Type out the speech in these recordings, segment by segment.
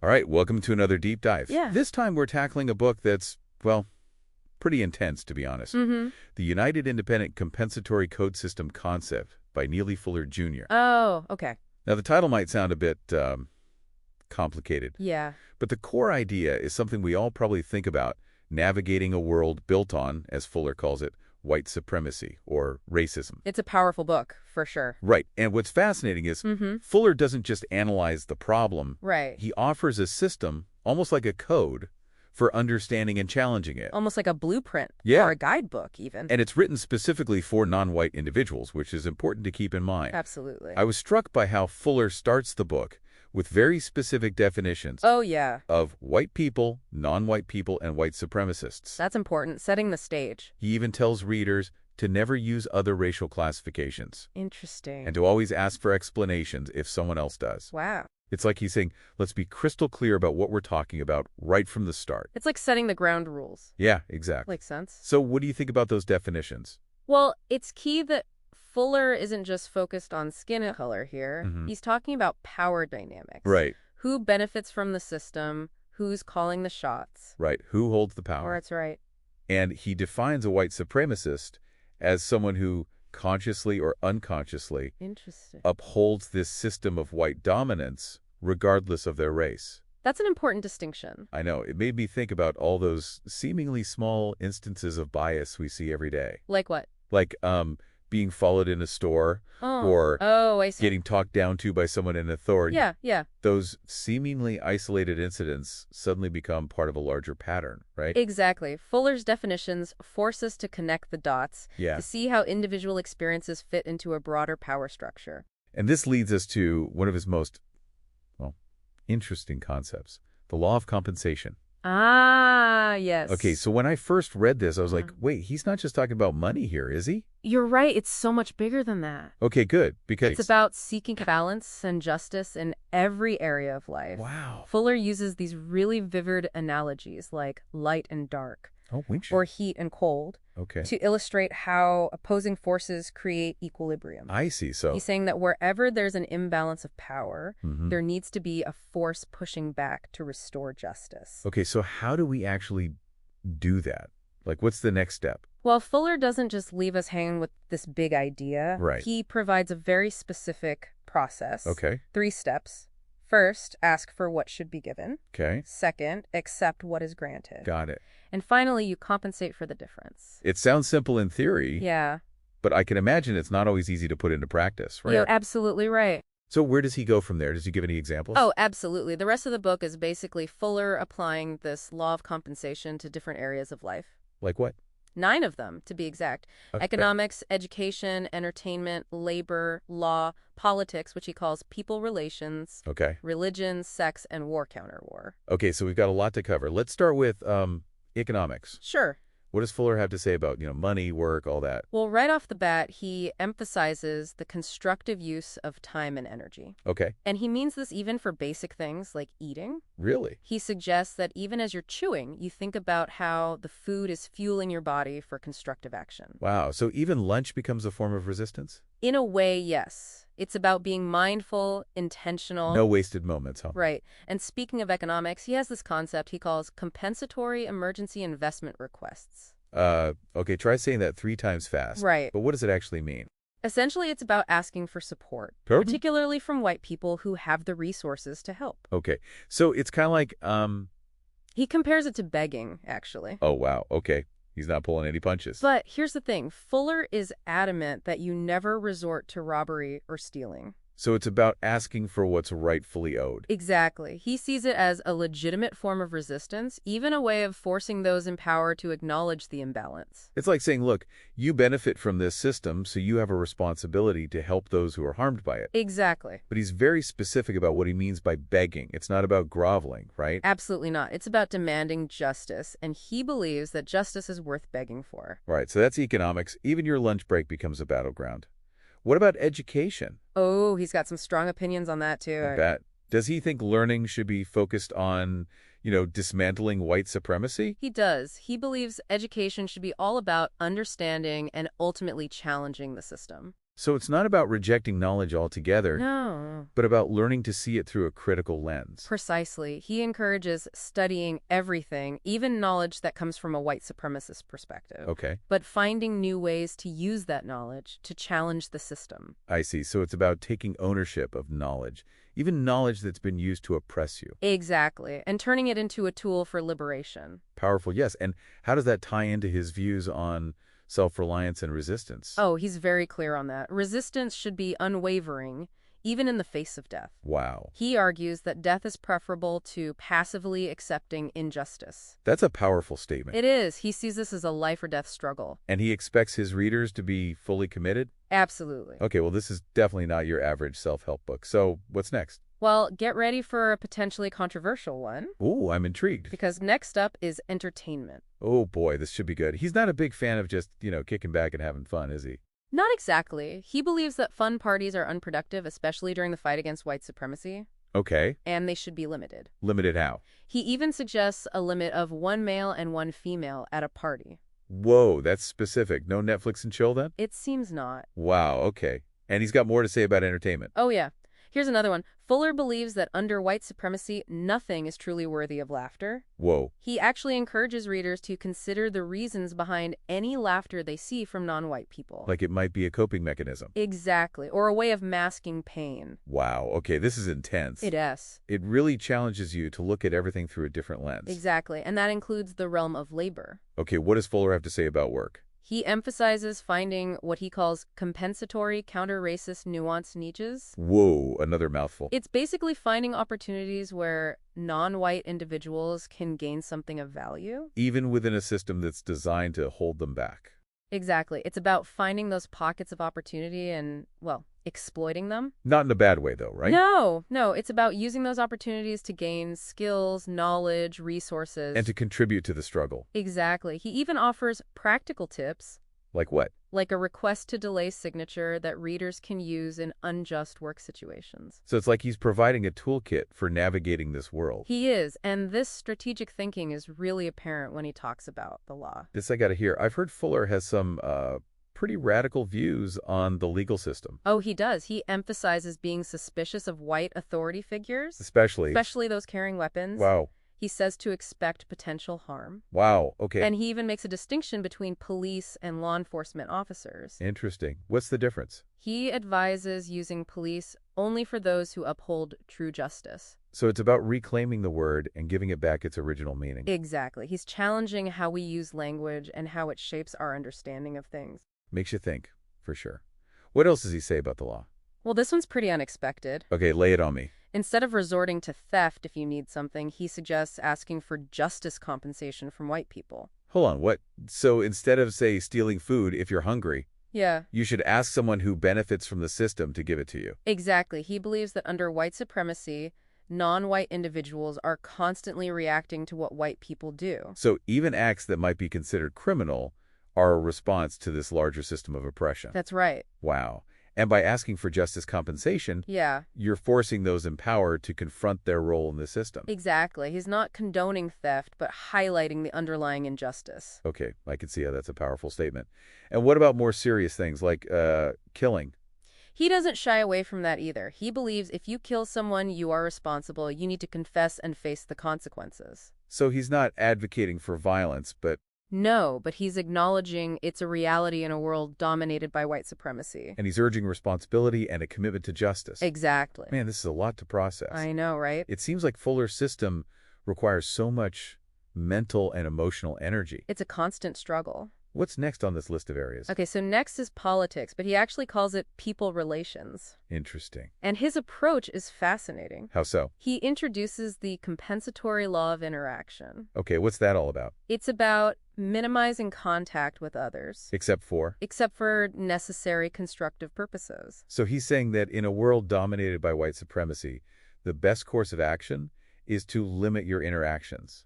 All right, welcome to another deep dive. Yeah. This time we're tackling a book that's, well, pretty intense, to be honest. Mm-hmm. The United Independent Compensatory Code System Concept by Neely Fuller Jr. Oh, okay. Now, the title might sound a bit complicated, Yeah. but the core idea is something we all probably think about, navigating a world built on, as Fuller calls it, white supremacy or racism. It's a powerful book, for sure. Right, and what's fascinating is Fuller doesn't just analyze the problem. Right. He offers a system, almost like a code, for understanding and challenging it. Almost like a blueprint. Yeah. Or a guidebook, even. And it's written specifically for non-white individuals, which is important to keep in mind. Absolutely. I was struck by how Fuller starts the book with very specific definitions Oh, yeah. of white people, non-white people, and white supremacists. That's important. Setting the stage. He even tells readers to never use other racial classifications Interesting. and to always ask for explanations if someone else does. Wow. It's like he's saying, let's be crystal clear about what we're talking about right from the start. It's like setting the ground rules. Yeah, exactly. Makes sense. So what do you think about those definitions? Well, it's key that Fuller isn't just focused on skin color here. He's talking about power dynamics. Right, Who benefits from the system, who's calling the shots. right. Who holds the Or power? it's right. And he defines a white supremacist as someone who consciously or unconsciously Interesting. upholds this system of white dominance regardless of their race. That's an important distinction. I know, it made me think about all those seemingly small instances of bias we see every day. Like what? Like being followed in a store or I see. getting talked down to by someone in authority. Yeah, yeah. Those seemingly isolated incidents suddenly become part of a larger pattern, right? Exactly. Fuller's definitions force us to connect the dots, Yeah. to see how individual experiences fit into a broader power structure. And this leads us to one of his most, well, interesting concepts, the law of compensation. Ah, yes. Okay, so when I first read this, I was like, wait, he's not just talking about money here, is he? You're right. It's so much bigger than that. Okay, good, because... It's about seeking balance and justice in every area of life. Wow. Fuller uses these really vivid analogies like light and dark, Oh, or heat and cold, okay. to illustrate how opposing forces create equilibrium. I see, so... He's saying that wherever there's an imbalance of power, Mhm. there needs to be a force pushing back to restore justice. Okay, so how do we actually do that? Like, what's the next step? Well, Fuller doesn't just leave us hanging with this big idea. Right. He provides a very specific process. Okay, 3 steps. First, ask for what should be given. okay, Second, accept what is granted. got it. And finally, you compensate for the difference. It sounds simple in theory, Yeah. but I can imagine it's not always easy to put into practice, right? You're absolutely right. So where does he go from there? Does he give any examples? Oh, absolutely. The rest of the book is basically Fuller applying this law of compensation to different areas of life. Like what? 9 of them, to be exact. Okay. Economics, education, entertainment, labor, law, politics, which he calls people relations, Okay. religion, sex, and war counter-war. Okay, so we've got a lot to cover. Let's start with economics. Sure. What does Fuller have to say about, money, work, all that? Well, right off the bat, he emphasizes the constructive use of time and energy. Okay. And he means this even for basic things like eating. Really? He suggests that even as you're chewing, you think about how the food is fueling your body for constructive action. Wow. So even lunch becomes a form of resistance? In a way, yes. It's about being mindful, intentional. No wasted moments, huh? Right. And speaking of economics, he has this concept he calls compensatory emergency investment requests. Okay, try saying that 3 times fast. Right. But what does it actually mean? Essentially, it's about asking for support, Pardon? particularly from white people who have the resources to help. Okay. So it's kind of like, He compares it to begging, actually. oh, wow. Okay. He's not pulling any punches. But here's the thing. Fuller is adamant that you never resort to robbery or stealing. So it's about asking for what's rightfully owed. Exactly. He sees it as a legitimate form of resistance, even a way of forcing those in power to acknowledge the imbalance. It's like saying, look, you benefit from this system, so you have a responsibility to help those who are harmed by it. Exactly. But he's very specific about what he means by begging. It's not about groveling, right? Absolutely not. It's about demanding justice, and he believes that justice is worth begging for. Right, so that's economics. Even your lunch break becomes a battleground. What about education? Oh, he's got some strong opinions on that, too. I bet. Does he think learning should be focused on, dismantling white supremacy? He does. He believes education should be all about understanding and ultimately challenging the system. So it's not about rejecting knowledge altogether, No. but about learning to see it through a critical lens. Precisely. He encourages studying everything, even knowledge that comes from a white supremacist perspective, Okay, but finding new ways to use that knowledge to challenge the system. I see. So it's about taking ownership of knowledge, even knowledge that's been used to oppress you. Exactly, and turning it into a tool for liberation. Powerful, yes. And how does that tie into his views on self-reliance and resistance? Oh, he's very clear on that. Resistance should be unwavering, even in the face of death. Wow. He argues that death is preferable to passively accepting injustice. That's a powerful statement. It is. He sees this as a life or death struggle. And he expects his readers to be fully committed? Absolutely. Okay, well, this is definitely not your average self-help book. So what's next? Well, get ready for a potentially controversial one, Ooh, I'm intrigued. because next up is entertainment. Oh boy, this should be good. He's not a big fan of just, kicking back and having fun, is he? Not exactly. He believes that fun parties are unproductive, especially during the fight against white supremacy, Okay. and they should be limited. Limited how? He even suggests a limit of one male and one female at a party. Whoa, that's specific. No Netflix and chill then? It seems not. Wow, okay. And he's got more to say about entertainment. Oh, yeah. Here's another one. Fuller believes that under white supremacy, nothing is truly worthy of laughter. Whoa. He actually encourages readers to consider the reasons behind any laughter they see from non-white people. Like it might be a coping mechanism. Exactly, or a way of masking pain. Wow, okay, this is intense. It is. It really challenges you to look at everything through a different lens. Exactly, and that includes the realm of labor. Okay, what does Fuller have to say about work? He emphasizes finding what he calls compensatory counter-racist nuanced niches. Whoa, another mouthful. It's basically finding opportunities where non-white individuals can gain something of value. Even within a system that's designed to hold them back. Exactly. It's about finding those pockets of opportunity and, well, exploiting them. Not in a bad way, though, right? No, it's about using those opportunities to gain skills, knowledge, resources. And to contribute to the struggle. Exactly. He even offers practical tips, Like what? like a request to delay signature that readers can use in unjust work situations. So it's like he's providing a toolkit for navigating this world. He is, and this strategic thinking is really apparent when he talks about the law. This I gotta hear. I've heard Fuller has some pretty radical views on the legal system. Oh, he does. He emphasizes being suspicious of white authority figures, Especially those carrying weapons. Wow. He says to expect potential harm. Wow, okay. And he even makes a distinction between police and law enforcement officers. Interesting. What's the difference? He advises using police only for those who uphold true justice. So it's about reclaiming the word and giving it back its original meaning. Exactly. He's challenging how we use language and how it shapes our understanding of things. Makes you think, for sure. What else does he say about the law? Well, this one's pretty unexpected. Okay, lay it on me. Instead of resorting to theft if you need something, he suggests asking for justice compensation from white people. Hold on, what? So instead of, say, stealing food if you're hungry, Yeah. you should ask someone who benefits from the system to give it to you. Exactly. He believes that under white supremacy, non-white individuals are constantly reacting to what white people do. So even acts that might be considered criminal are a response to this larger system of oppression. That's right. Wow. And by asking for justice compensation, Yeah, you're forcing those in power to confront their role in the system. exactly. He's not condoning theft, but highlighting the underlying injustice. Okay, I can see how that's a powerful statement. And what about more serious things like killing? He doesn't shy away from that either. He believes if you kill someone, you are responsible. You need to confess and face the consequences. So he's not advocating for violence, but No, but he's acknowledging it's a reality in a world dominated by white supremacy. and he's urging responsibility and a commitment to justice. Exactly. Man, this is a lot to process. I know, right? It seems like Fuller's system requires so much mental and emotional energy. It's a constant struggle. What's next on this list of areas? Okay, so next is politics, but he actually calls it people relations. Interesting. And his approach is fascinating. How so? He introduces the compensatory law of interaction. Okay, what's that all about? It's about minimizing contact with others, Except for? except for necessary constructive purposes. So he's saying that in a world dominated by white supremacy, the best course of action is to limit your interactions.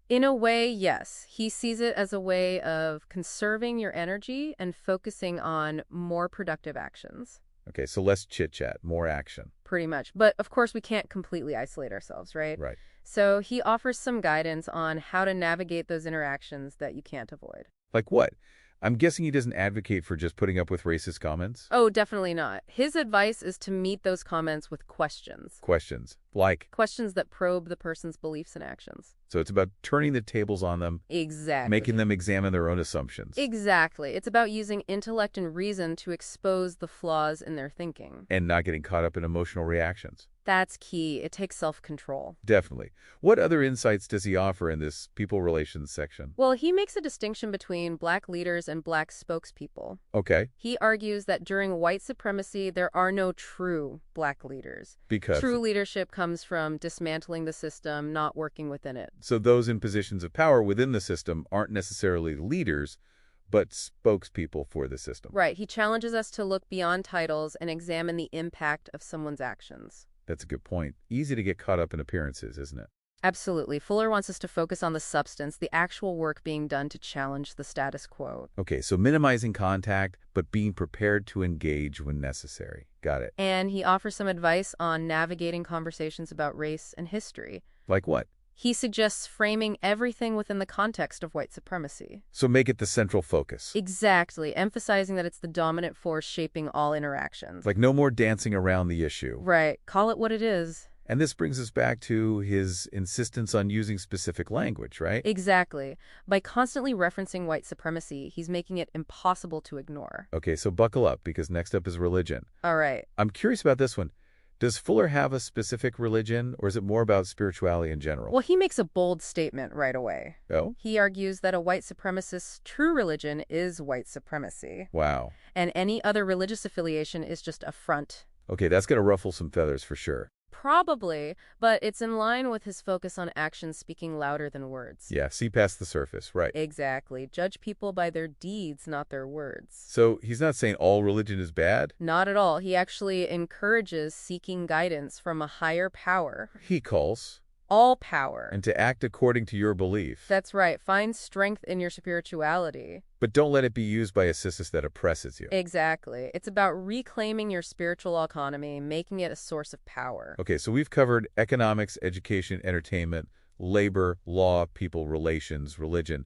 In a way, yes. He sees it as a way of conserving your energy and focusing on more productive actions. Okay, so less chit-chat, more action. Pretty much. But of course, we can't completely isolate ourselves, right? Right. So he offers some guidance on how to navigate those interactions that you can't avoid. Like what? I'm guessing he doesn't advocate for just putting up with racist comments? Oh, definitely not. His advice is to meet those comments with questions. Questions. Like, Questions that probe the person's beliefs and actions. so it's about turning the tables on them, Exactly. making them examine their own assumptions. Exactly. It's about using intellect and reason to expose the flaws in their thinking. And not getting caught up in emotional reactions. That's key. It takes self-control. Definitely. What other insights does he offer in this people relations section? Well, he makes a distinction between black leaders and black spokespeople. Okay, He argues that during white supremacy, there are no true black leaders. because... True leadership comes from dismantling the system, not working within it. So those in positions of power within the system aren't necessarily leaders, but spokespeople for the system. Right. He challenges us to look beyond titles and examine the impact of someone's actions. That's a good point. Easy to get caught up in appearances, isn't it? Absolutely. Fuller wants us to focus on the substance, the actual work being done to challenge the status quo. Okay, so minimizing contact, but being prepared to engage when necessary. Got it. And he offers some advice on navigating conversations about race and history. Like what? He suggests framing everything within the context of white supremacy. So make it the central focus. Exactly, emphasizing that it's the dominant force shaping all interactions. Like no more dancing around the issue. Right, call it what it is. And this brings us back to his insistence on using specific language, right? Exactly. By constantly referencing white supremacy, he's making it impossible to ignore. Okay, so buckle up, because next up is religion. All right. I'm curious about this one. Does Fuller have a specific religion, or is it more about spirituality in general? Well, he makes a bold statement right away. Oh? He argues that a white supremacist's true religion is white supremacy, Wow. and any other religious affiliation is just a front. Okay, that's going to ruffle some feathers for sure. Probably, but it's in line with his focus on actions speaking louder than words. Yeah, see past the surface, right. Exactly. Judge people by their deeds, not their words. So he's not saying all religion is bad? Not at all. He actually encourages seeking guidance from a higher power. He calls, All power. and to act according to your belief. That's right. Find strength in your spirituality. But don't let it be used by a system that oppresses you. Exactly. It's about reclaiming your spiritual autonomy, making it a source of power. Okay, so we've covered economics, education, entertainment, labor, law, people relations, religion.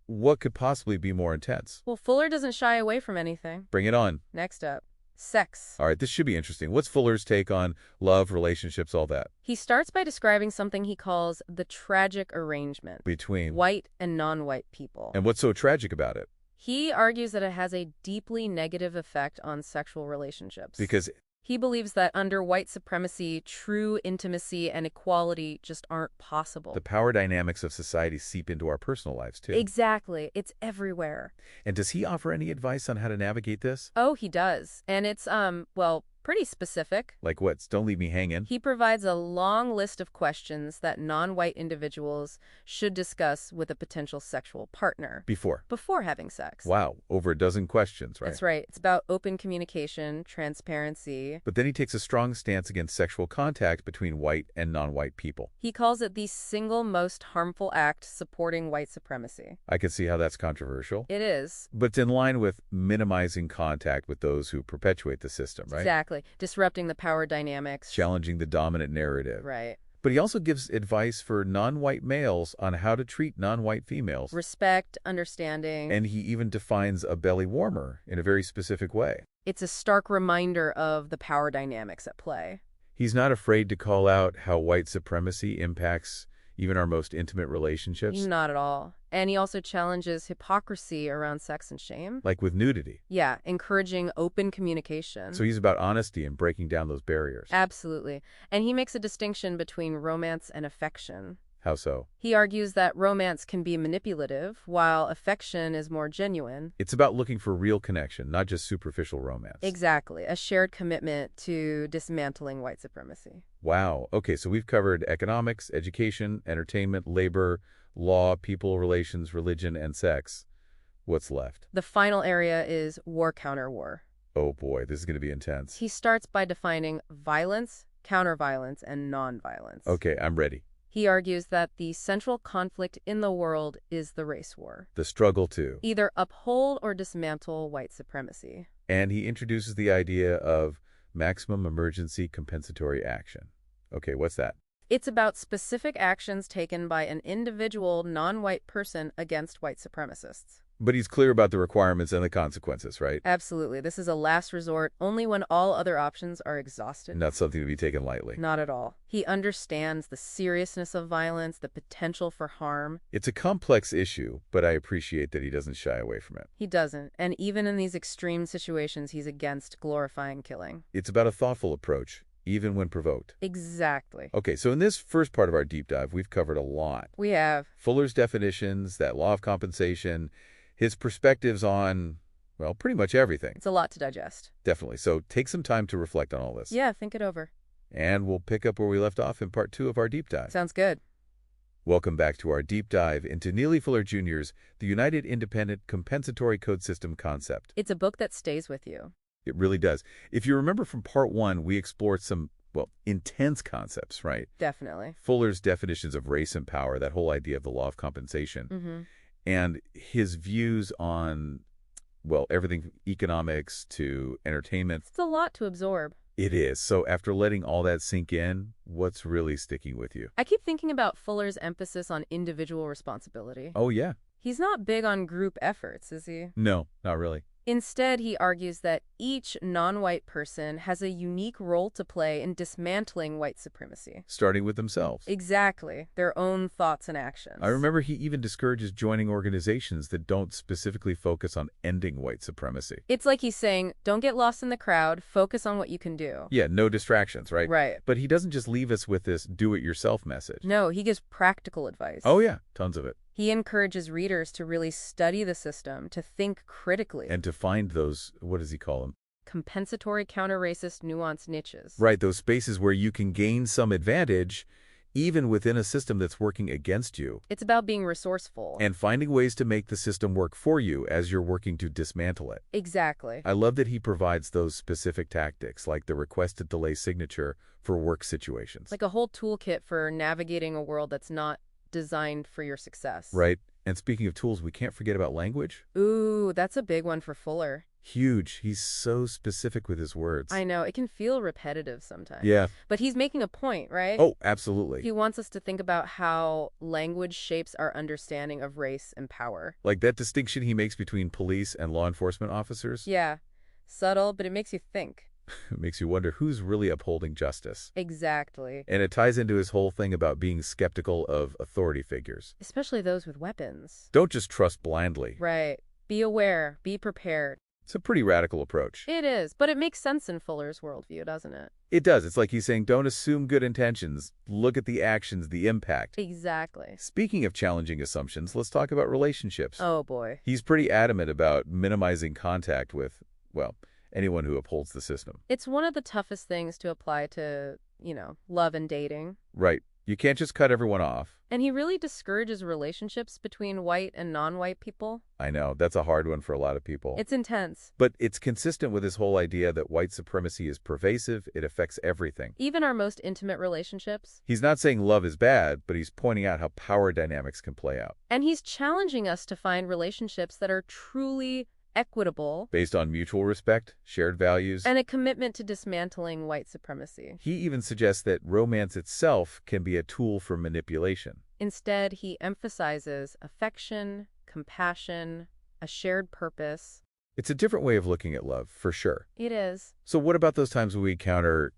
What could possibly be more intense? Well, Fuller doesn't shy away from anything. Bring it on. Next up, sex. All right, this should be interesting. What's Fuller's take on love, relationships, all that? He starts by describing something he calls the tragic arrangement. Between... White and non-white people. And what's so tragic about it? He argues that it has a deeply negative effect on sexual relationships. Because... He believes that under white supremacy, true intimacy and equality just aren't possible. the power dynamics of society seep into our personal lives, too. Exactly. It's everywhere. And does he offer any advice on how to navigate this? Oh, he does. And it's, well, pretty specific. Like what? Don't leave me hanging. He provides a long list of questions that non-white individuals should discuss with a potential sexual partner Before. before having sex. Wow, over a dozen questions, right? That's right. It's about open communication, transparency. But then he takes a strong stance against sexual contact between white and non-white people. He calls it the single most harmful act supporting white supremacy. I can see how that's controversial. It is. But it's in line with minimizing contact with those who perpetuate the system, right? Exactly. Disrupting the power dynamics. Challenging the dominant narrative. Right. But he also gives advice for non-white males on how to treat non-white females. Respect, understanding. And he even defines a belly warmer in a very specific way. It's a stark reminder of the power dynamics at play. He's not afraid to call out how white supremacy impacts even our most intimate relationships. Not at all. And he also challenges hypocrisy around sex and shame. Like with nudity. Yeah, encouraging open communication. So he's about honesty and breaking down those barriers. Absolutely. And he makes a distinction between romance and affection. How so? He argues that romance can be manipulative, while affection is more genuine. It's about looking for real connection, not just superficial romance. Exactly. A shared commitment to dismantling white supremacy. Wow. Okay, so we've covered economics, education, entertainment, labor, law, people relations, religion, and sex. What's left? The final area is war counter war. Oh boy, this is going to be intense. He starts by defining violence, counter-violence, and non-violence. Okay, I'm ready. He argues that the central conflict in the world is the race war. The struggle to. Either uphold or dismantle white supremacy. And he introduces the idea of maximum emergency compensatory action. Okay, what's that? It's about specific actions taken by an individual non-white person against white supremacists. But he's clear about the requirements and the consequences, right? Absolutely. This is a last resort only when all other options are exhausted. Not something to be taken lightly. Not at all. He understands the seriousness of violence, the potential for harm. It's a complex issue, but I appreciate that he doesn't shy away from it. He doesn't. And even in these extreme situations, he's against glorifying killing. It's about a thoughtful approach, even when provoked. Exactly. Okay, so in this first part of our deep dive, we've covered a lot. We have. Fuller's definitions, that law of compensation, his perspectives on, well, pretty much everything. It's a lot to digest. Definitely. So take some time to reflect on all this. Yeah, think it over. And we'll pick up where we left off in part 2 of our deep dive. Sounds good. Welcome back to our deep dive into Neely Fuller Jr.'s The United Independent Compensatory Code System Concept. It's a book that stays with you. It really does. If you remember from part 1, we explored some, well, intense concepts, right? Definitely. Fuller's definitions of race and power, that whole idea of the law of compensation, and his views on, well, everything from economics to entertainment. It's a lot to absorb. It is. So after letting all that sink in, what's really sticking with you? I keep thinking about Fuller's emphasis on individual responsibility. Oh, yeah. He's not big on group efforts, is he? No, not really. Instead, he argues that each non-white person has a unique role to play in dismantling white supremacy. Starting with themselves. Exactly. Their own thoughts and actions. I remember he even discourages joining organizations that don't specifically focus on ending white supremacy. It's like he's saying, don't get lost in the crowd, focus on what you can do. Yeah, no distractions, right? Right. But he doesn't just leave us with this do-it-yourself message. No, he gives practical advice. Oh, yeah, tons of it. He encourages readers to really study the system, to think critically. And to find those, what does he call them? Compensatory counter-racist nuanced niches. Right, those spaces where you can gain some advantage even within a system that's working against you. It's about being resourceful. And finding ways to make the system work for you as you're working to dismantle it. Exactly. I love that he provides those specific tactics, like the requested delay signature for work situations. Like a whole toolkit for navigating a world that's not designed for your success. Right. And speaking of tools, we can't forget about language. Ooh, that's a big one for Fuller. Huge. He's so specific with his words. I know, it can feel repetitive sometimes. Yeah. But he's making a point, right? Oh, absolutely. He wants us to think about how language shapes our understanding of race and power. Like that distinction he makes between police and law enforcement officers. Yeah. Subtle, but it makes you think. It makes you wonder who's really upholding justice. Exactly. And it ties into his whole thing about being skeptical of authority figures. Especially those with weapons. Don't just trust blindly. Right. Be aware. Be prepared. It's a pretty radical approach. It is, but it makes sense in Fuller's worldview, doesn't it? It does. It's like he's saying, don't assume good intentions. Look at the actions, the impact. Exactly. Speaking of challenging assumptions, let's talk about relationships. Oh, boy. He's pretty adamant about minimizing contact with, well, anyone who upholds the system. It's one of the toughest things to apply to, love and dating. Right. You can't just cut everyone off. And he really discourages relationships between white and non-white people. I know. That's a hard one for a lot of people. It's intense. But it's consistent with his whole idea that white supremacy is pervasive. It affects everything. Even our most intimate relationships. He's not saying love is bad, but he's pointing out how power dynamics can play out. And he's challenging us to find relationships that are truly equitable, based on mutual respect, shared values, and a commitment to dismantling white supremacy. He even suggests that romance itself can be a tool for manipulation. Instead, he emphasizes affection, compassion, a shared purpose. It's a different way of looking at love, for sure. It is. So what about those times when we encounter,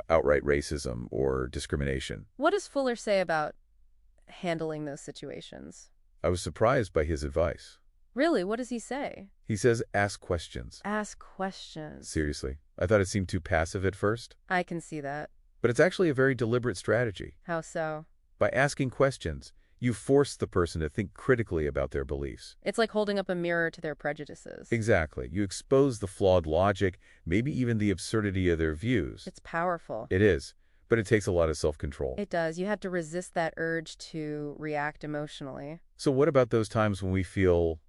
outright racism or discrimination? What does Fuller say about handling those situations? I was surprised by his advice. Really? What does he say? He says, ask questions. Ask questions. Seriously. I thought it seemed too passive at first. I can see that. But it's actually a very deliberate strategy. How so? By asking questions, you force the person to think critically about their beliefs. It's like holding up a mirror to their prejudices. Exactly. You expose the flawed logic, maybe even the absurdity of their views. It's powerful. It is. But it takes a lot of self-control. It does. You have to resist that urge to react emotionally. So what about those times when we feel,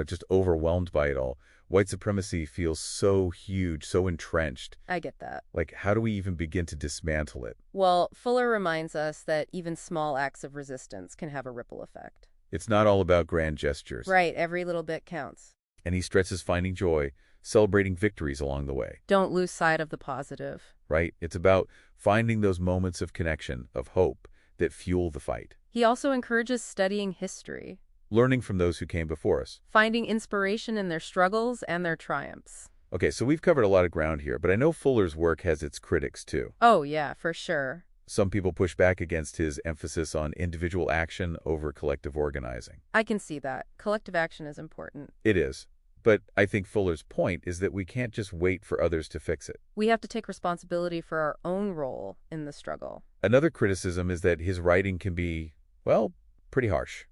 just overwhelmed by it all? White supremacy feels so huge, so entrenched. I get that. Like, how do we even begin to dismantle it? Well, Fuller reminds us that even small acts of resistance can have a ripple effect. It's not all about grand gestures. Right, every little bit counts. And he stresses finding joy, celebrating victories along the way. Don't lose sight of the positive. Right? It's about finding those moments of connection, of hope, that fuel the fight. He also encourages studying history. Learning from those who came before us. Finding inspiration in their struggles and their triumphs. Okay, so we've covered a lot of ground here, but I know Fuller's work has its critics too. Oh, yeah, for sure. Some people push back against his emphasis on individual action over collective organizing. I can see that. Collective action is important. It is. But I think Fuller's point is that we can't just wait for others to fix it. We have to take responsibility for our own role in the struggle. Another criticism is that his writing can be, well, pretty harsh.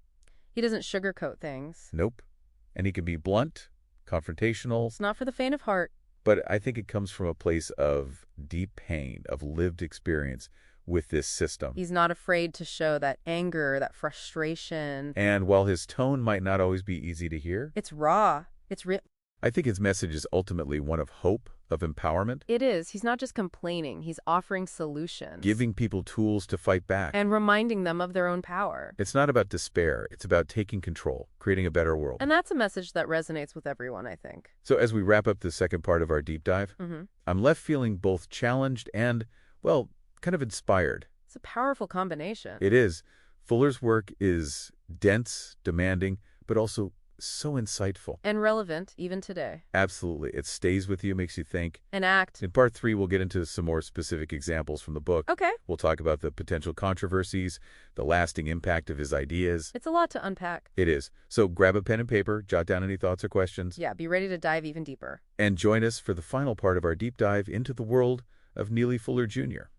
He doesn't sugarcoat things. Nope. And he can be blunt, confrontational. It's not for the faint of heart. But I think it comes from a place of deep pain, of lived experience with this system. He's not afraid to show that anger, that frustration. And while his tone might not always be easy to hear, It's raw. It's real. I think his message is ultimately one of hope, of empowerment, It is. He's not just complaining. He's offering solutions. giving people tools to fight back. And reminding them of their own power. It's not about despair. It's about taking control, creating a better world. And that's a message that resonates with everyone, I think. So as we wrap up the second part of our deep dive, I'm left feeling both challenged and, well, kind of inspired. It's a powerful combination. It is. Fuller's work is dense, demanding, but also so insightful. And relevant, even today. Absolutely. It stays with you, makes you think. An act. In part 3, we'll get into some more specific examples from the book. Okay. We'll talk about the potential controversies, the lasting impact of his ideas. It's a lot to unpack. It is. So grab a pen and paper, jot down any thoughts or questions, Yeah, be ready to dive even deeper. and join us for the final part of our deep dive into the world of Neely Fuller Jr.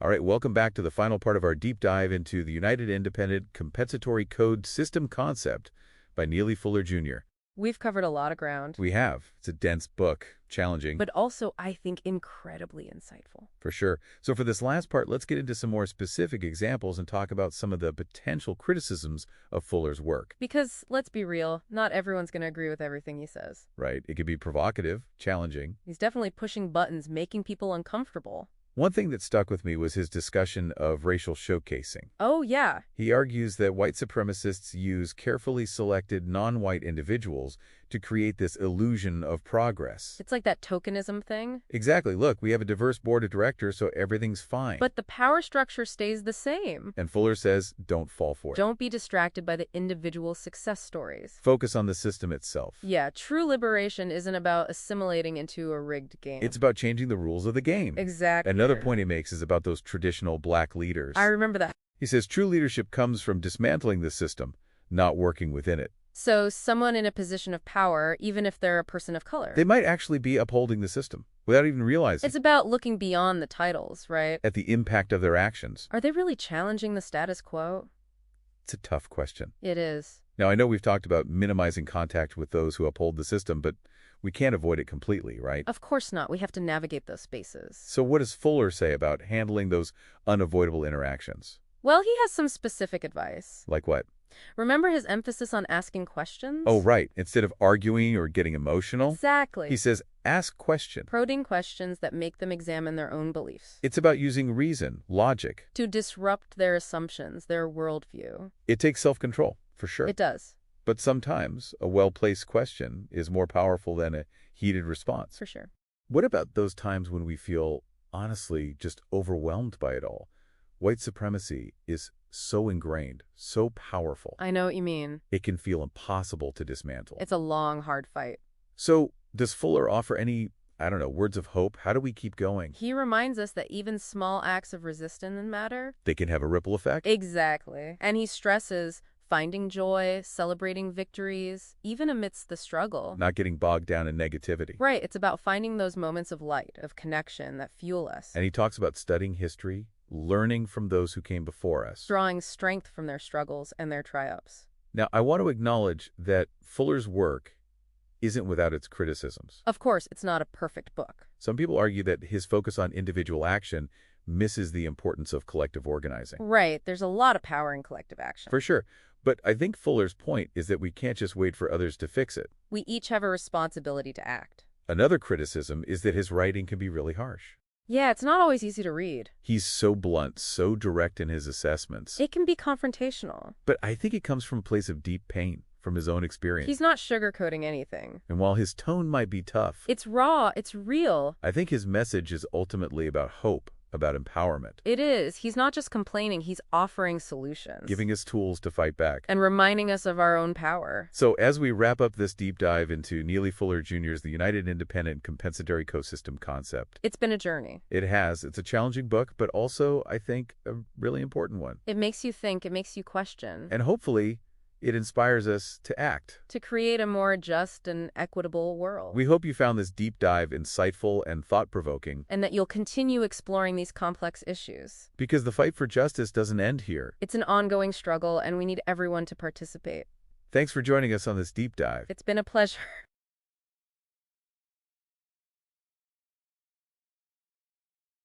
All right, welcome back to the final part of our deep dive into the United Independent Compensatory Code System concept by Neely Fuller Jr. We've covered a lot of ground. We have. It's a dense book, challenging, But also, I think, incredibly insightful. for sure. So for this last part, let's get into some more specific examples and talk about some of the potential criticisms of Fuller's work. Because, let's be real, not everyone's going to agree with everything he says. Right? It could be provocative, challenging. He's definitely pushing buttons, making people uncomfortable. One thing that stuck with me was his discussion of racial showcasing. Oh, yeah. He argues that white supremacists use carefully selected non-white individuals to create this illusion of progress. It's like that tokenism thing. Exactly. Look, we have a diverse board of directors, so everything's fine. But the power structure stays the same. And Fuller says, don't fall for it. Don't be distracted by the individual success stories. Focus on the system itself. Yeah, true liberation isn't about assimilating into a rigged game. It's about changing the rules of the game. Exactly. Another point he makes is about those traditional black leaders. I remember that. He says true leadership comes from dismantling the system, not working within it. So someone in a position of power, even if they're a person of color. They might actually be upholding the system without even realizing It's about looking beyond the titles, right? at the impact of their actions. Are they really challenging the status quo? It's a tough question. It is. Now, I know we've talked about minimizing contact with those who uphold the system, but we can't avoid it completely, right? Of course not. We have to navigate those spaces. So what does Fuller say about handling those unavoidable interactions? Well, he has some specific advice. Like what? Remember his emphasis on asking questions? Oh, right. Instead of arguing or getting emotional, Exactly. he says, ask question. Probing questions that make them examine their own beliefs. It's about using reason, logic. To disrupt their assumptions, their worldview. It takes self-control, for sure. It does, But sometimes a well-placed question is more powerful than a heated response. for sure. What about those times when we feel, honestly, just overwhelmed by it all? White supremacy is so ingrained, so powerful, I know what you mean. it can feel impossible to dismantle. It's a long, hard fight. So, does Fuller offer any, words of hope? How do we keep going? He reminds us that even small acts of resistance matter. They can have a ripple effect? Exactly. And he stresses finding joy, celebrating victories, even amidst the struggle. Not getting bogged down in negativity. Right, it's about finding those moments of light, of connection that fuel us. And he talks about studying history, learning from those who came before us. Drawing strength from their struggles and their triumphs. Now, I want to acknowledge that Fuller's work isn't without its criticisms. Of course, it's not a perfect book. Some people argue that his focus on individual action misses the importance of collective organizing. Right, there's a lot of power in collective action. For sure. But I think Fuller's point is that we can't just wait for others to fix it. We each have a responsibility to act. Another criticism is that his writing can be really harsh. Yeah, it's not always easy to read. He's so blunt, so direct in his assessments. It can be confrontational. But I think it comes from a place of deep pain, from his own experience. He's not sugarcoating anything. And while his tone might be tough, It's raw, it's real. I think his message is ultimately about hope, about empowerment, It is. He's not just complaining, he's offering solutions. giving us tools to fight back. And reminding us of our own power. So as we wrap up this deep dive into Neely Fuller Jr.'s The United Independent Compensatory Co-System concept, It's been a journey. it has. It's a challenging book, but also, I think, a really important one. It makes you think, it makes you question. And hopefully, it inspires us to act. To create a more just and equitable world. We hope you found this deep dive insightful and thought-provoking, And that you'll continue exploring these complex issues. because the fight for justice doesn't end here. It's an ongoing struggle, and we need everyone to participate. Thanks for joining us on this deep dive. It's been a pleasure.